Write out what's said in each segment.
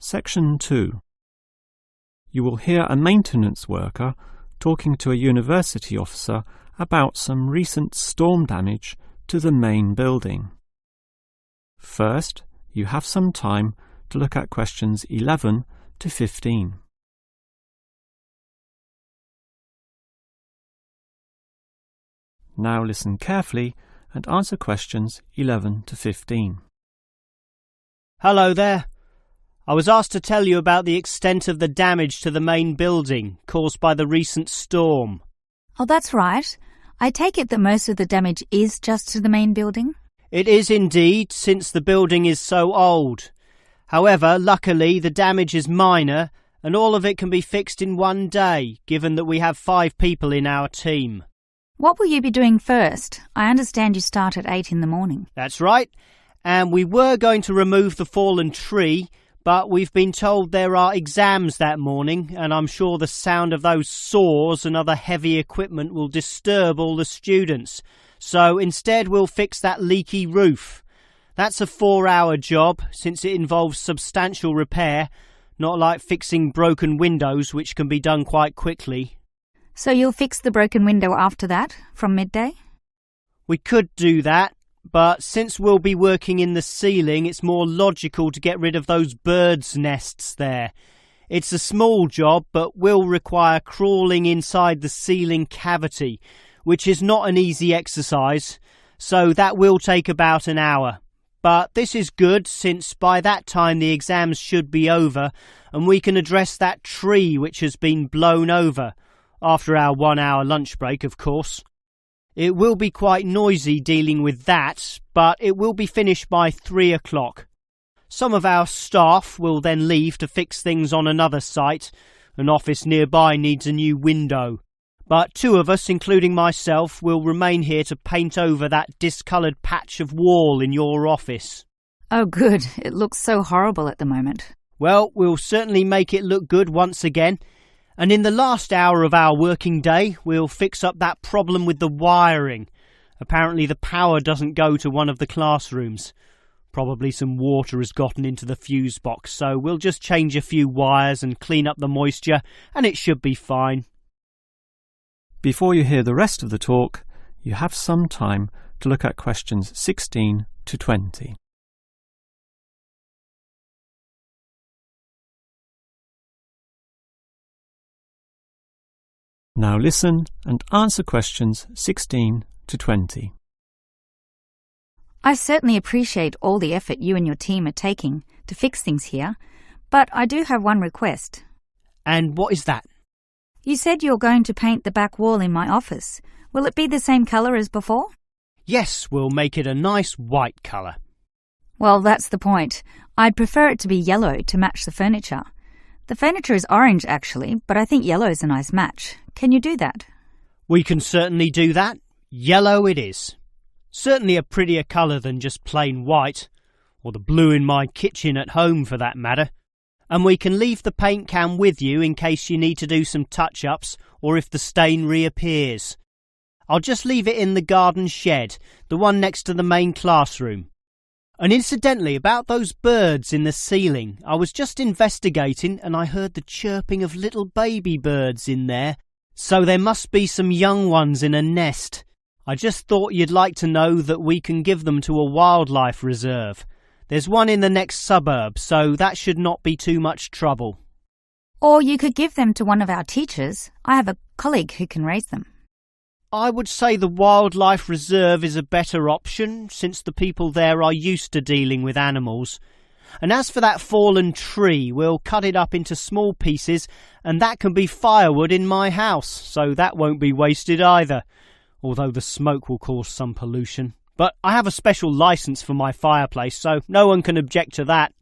Section 2. You will hear a maintenance worker talking to a university officer about some recent storm damage to the main building. First, you have some time to look at questions 11 to 15. Now listen carefully and answer questions 11 to 15. Hello there. I was asked to tell you about the extent of the damage to the main building caused by the recent storm. Oh, that's right. I take it that most of the damage is just to the main building? It is indeed, since the building is so old. However, luckily, the damage is minor, and all of it can be fixed in one day, given that we have 5 people in our team. What will you be doing first? I understand you start at 8 in the morning. That's right. And we were going to remove the fallen tree, but we've been told there are exams that morning, and I'm sure the sound of those saws and other heavy equipment will disturb all the students. So instead we'll fix that leaky roof. That's a 4-hour job, since it involves substantial repair, not like fixing broken windows, which can be done quite quickly. So you'll fix the broken window after that, from midday? We could do that, but since we'll be working in the ceiling, it's more logical to get rid of those birds' nests there. It's a small job, but will require crawling inside the ceiling cavity, which is not an easy exercise, so that will take about an hour. But this is good, since by that time the exams should be over, and we can address that tree which has been blown over. After our 1-hour lunch break, of course. It will be quite noisy dealing with that, but it will be finished by 3 o'clock. Some of our staff will then leave to fix things on another site. An office nearby needs a new window. But 2 of us, including myself, will remain here to paint over that discoloured patch of wall in your office. Oh, good. It looks so horrible at the moment. Well, we'll certainly make it look good once again. And in the last hour of our working day, we'll fix up that problem with the wiring. Apparently the power doesn't go to one of the classrooms. Probably some water has gotten into the fuse box, so we'll just change a few wires and clean up the moisture, and it should be fine. Before you hear the rest of the talk, you have some time to look at questions 16 to 20. Now listen and answer questions 16 to 20. I certainly appreciate all the effort you and your team are taking to fix things here, but I do have one request. And what is that? You said you're going to paint the back wall in my office. Will it be the same colour as before? Yes, we'll make it a nice white colour. Well, that's the point. I'd prefer it to be yellow to match the furniture. The furniture is orange, actually, but I think yellow is a nice match. Can you do that? We can certainly do that. Yellow it is. Certainly a prettier colour than just plain white, or the blue in my kitchen at home for that matter. And we can leave the paint can with you in case you need to do some touch-ups or if the stain reappears. I'll just leave it in the garden shed, the one next to the main classroom. And incidentally, about those birds in the ceiling, I was just investigating and I heard the chirping of little baby birds in there. So there must be some young ones in a nest. I just thought you'd like to know that we can give them to a wildlife reserve. There's one in the next suburb, so that should not be too much trouble. Or you could give them to one of our teachers. I have a colleague who can raise them. I would say the wildlife reserve is a better option, since the people there are used to dealing with animals. And as for that fallen tree, we'll cut it up into small pieces, and that can be firewood in my house, so that won't be wasted either, although the smoke will cause some pollution. But I have a special licence for my fireplace, so no one can object to that.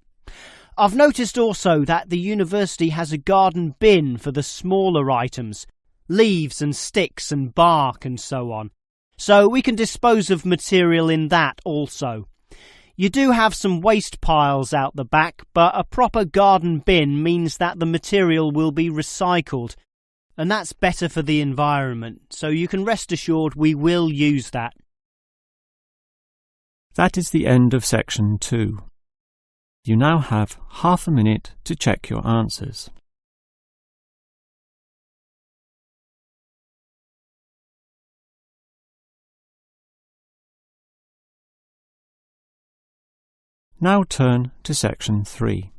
I've noticed also that the university has a garden bin for the smaller items, leaves and sticks and bark and so on, so we can dispose of material in that also. You do have some waste piles out the back, but a proper garden bin means that the material will be recycled, and that's better for the environment, so you can rest assured we will use that. That is the end of Section 2. You now have half a minute to check your answers. Now turn to Section 3.